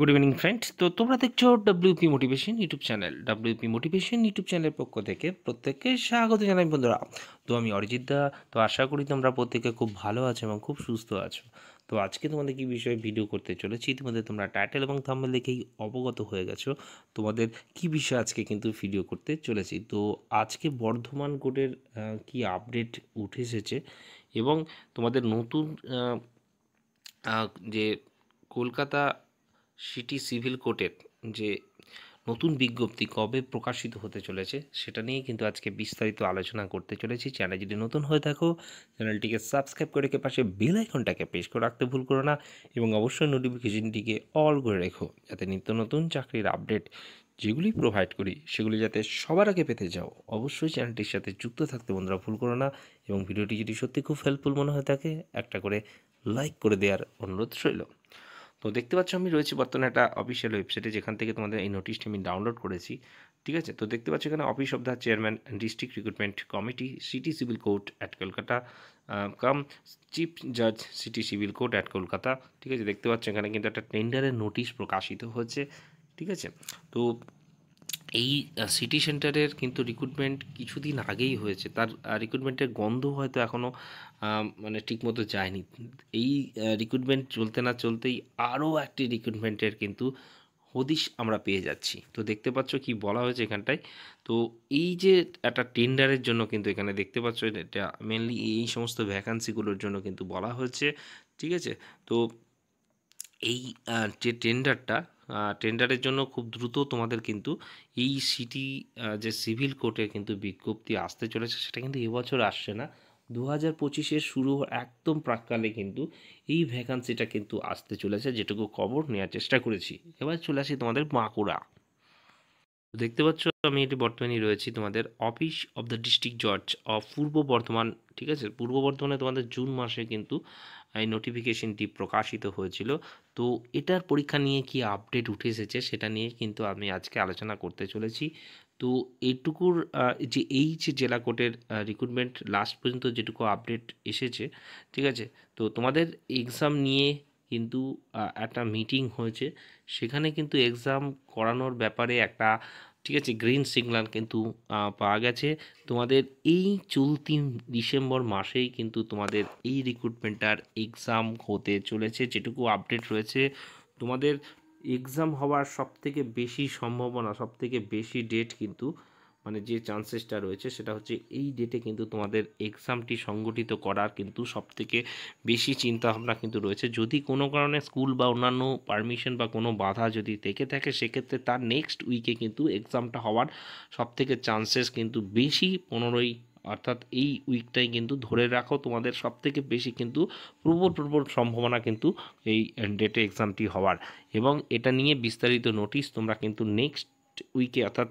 Good evening friend. তো তোমরা দেখছো WP motivation YouTube channel. WP motivation YouTube চ্যানেলের পক্ষ থেকে প্রত্যেককে স্বাগত জানাই বন্ধুরা। তো আমি অরিজিৎ দা। তো আশা করি তোমরা প্রত্যেকে খুব ভালো আছো এবং খুব সুস্থ আছো। তো আজকে তোমাদের কি বিষয়ে ভিডিও করতে চলেছি, ইতিমধ্যে তোমরা টাইটেল এবং থাম্বনেল দেখেই অবগত হয়ে গেছো তোমাদের কি বিষয়ে আজকে কিন্তু ভিডিও করতে চলেছি। তো আজকে বর্ধমান কোর্টের কি আপডেট উঠে এসেছে এবং তোমাদের নতুন যে কলকাতা সিটি সিভিল কোর্টের যে নতুন বিজ্ঞপ্তি কবে প্রকাশিত হতে চলেছে সেটা নিয়ে কিন্তু আজকে বিস্তারিত আলোচনা করতে চলেছি। চ্যানেল যদি নতুন হয়ে থাকো চ্যানেলটিকে সাবস্ক্রাইব করে রেখে পাশে বেল আইকনটাকে প্রেস করে রাখতে ভুল করো না এবং অবশ্যই নোটিফিকেশনটিকে অল করে রেখো, যাতে নিত্য নতুন চাকরির আপডেট যেগুলি প্রোভাইড করি সেগুলি যাতে সবার আগে পেতে যাও। অবশ্যই চ্যানেলটির সাথে যুক্ত থাকতে বন্ধুরা ভুল করো না এবং ভিডিওটি যদি সত্যি খুব হেল্পফুল মনে হয়ে থাকে একটা করে লাইক করে দেওয়ার অনুরোধ রইল। তো দেখতে পাচ্ছ আমি রয়েছি বর্তমানে একটা অফিসিয়াল ওয়েবসাইটে, যেখান থেকে তোমাদের এই নোটিশটি আমি ডাউনলোড করেছি। ঠিক আছে, তো দেখতে পাচ্ছ এখানে office of the chairman district recruitment committee city civil court at Kolkata cum chief জাজ city civil court at Kolkata. ঠিক আছে, দেখতে পাচ্ছ এখানে কিন্তু একটা টেন্ডারের নোটিশ প্রকাশিত হয়েছে। ঠিক আছে, তো এই সিটি সেন্টারের কিন্তু রিক্রুটমেন্ট কিছুদিন আগেই হয়েছে, তার রিক্রুটমেন্টের গন্ধ হয়তো এখনও মানে ঠিকমতো যায়নি। এই রিক্রুটমেন্ট চলতে না চলতেই আরও একটি রিক্রুটমেন্টের কিন্তু হদিশ আমরা পেয়ে যাচ্ছি। তো দেখতে পাচ্ছ কি বলা হয়েছে এখানটায়। তো এই যে একটা টেন্ডারের জন্য কিন্তু এখানে দেখতে পাচ্ছ এটা মেনলি এই সমস্ত ভ্যাকান্সিগুলোর জন্য কিন্তু বলা হয়েছে। ঠিক আছে, তো এই যে টেন্ডারের জন্য খুব দ্রুত তোমাদের কিন্তু এই সিটি যে সিভিল কোর্টে কিন্তু বিজ্ঞপ্তি আসতে চলেছে, সেটা কিন্তু এবছর আসছে না, 2025-এর শুরু একদম প্রাককালে কিন্তু এই ভ্যাকান্সিটা কিন্তু আসতে চলেছে, যেটুকু খবর নেওয়ার চেষ্টা করেছি। এবার চলে আসি তোমাদের বাঁকুড়া। দেখতে পাচ্ছ আমি এটি বর্তমানে রয়েছি তোমাদের অফিস অফ দ্য ডিস্ট্রিক্ট জজ অফ পূর্ব বর্ধমান। ঠিক আছে, পূর্ব বর্ধমানে তোমাদের জুন মাসে কিন্তু এই নোটিফিকেশনটি প্রকাশিত হয়েছিল। তো এটার পরীক্ষা নিয়ে কি আপডেট উঠে এসেছে সেটা নিয়ে কিন্তু আমি আজকে আলোচনা করতে চলেছি। তো এইটুকুর যে এই যে জেলা কোর্টের রিক্রুটমেন্ট লাস্ট পর্যন্ত যেটুকু আপডেট এসেছে, ঠিক আছে, তো তোমাদের এক্সাম নিয়ে কিন্তু একটা মিটিং হয়েছে, সেখানে কিন্তু এক্সাম করানোর ব্যাপারে একটা, ঠিক আছে, গ্রিন সিগন্যাল কিন্তু পাওয়া গেছে। তোমাদের এই চলতি ডিসেম্বর মাসেই কিন্তু তোমাদের এই রিক্রুটমেন্টটার এক্সাম হতে চলেছে, যেটুকু আপডেট রয়েছে। তোমাদের এক্সাম হওয়ার সবথেকে বেশি সম্ভাবনা, সবথেকে বেশি ডেট কিন্তু মানে যে চান্সেসটা রয়েছে সেটা হচ্ছে এই ডেটে কিন্তু তোমাদের এক্সামটি সংগঠিত করার কিন্তু সবথেকে বেশি চিন্তাভাবনা কিন্তু রয়েছে। যদি কোনো কারণে স্কুল বা অন্যান্য পারমিশন বা কোনো বাধা যদি থেকে থাকে, সেক্ষেত্রে তার নেক্সট উইকে কিন্তু এক্সামটা হওয়ার সবথেকে চান্সেস কিন্তু বেশি। 15ই অর্থাৎ এই উইকটাই কিন্তু ধরে রাখো তোমাদের সবথেকে বেশি কিন্তু প্রবল সম্ভাবনা কিন্তু এই ডেটে এক্সামটি হওয়ার। এবং এটা নিয়ে বিস্তারিত নোটিশ তোমরা কিন্তু নেক্সট উইকে অর্থাৎ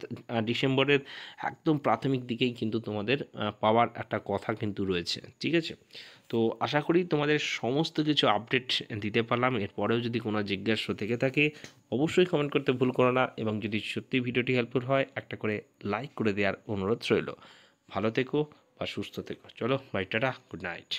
ডিসেম্বরের একদম প্রাথমিক দিকেই কিন্তু তোমাদের পাওয়ার একটা কথা কিন্তু রয়েছে। ঠিক আছে, তো আশা করি তোমাদের সমস্ত কিছু আপডেট দিতে পারলাম। এরপরেও যদি কোনো জিজ্ঞাসা থেকে থাকে অবশ্যই কমেন্ট করতে ভুল করো না এবং যদি সত্যি ভিডিওটি হেল্পফুল হয় একটা করে লাইক করে দেওয়ার অনুরোধ রইল। ভালো থেকো বা সুস্থ থেকো। চলো বাই, টাটা, গুড নাইট।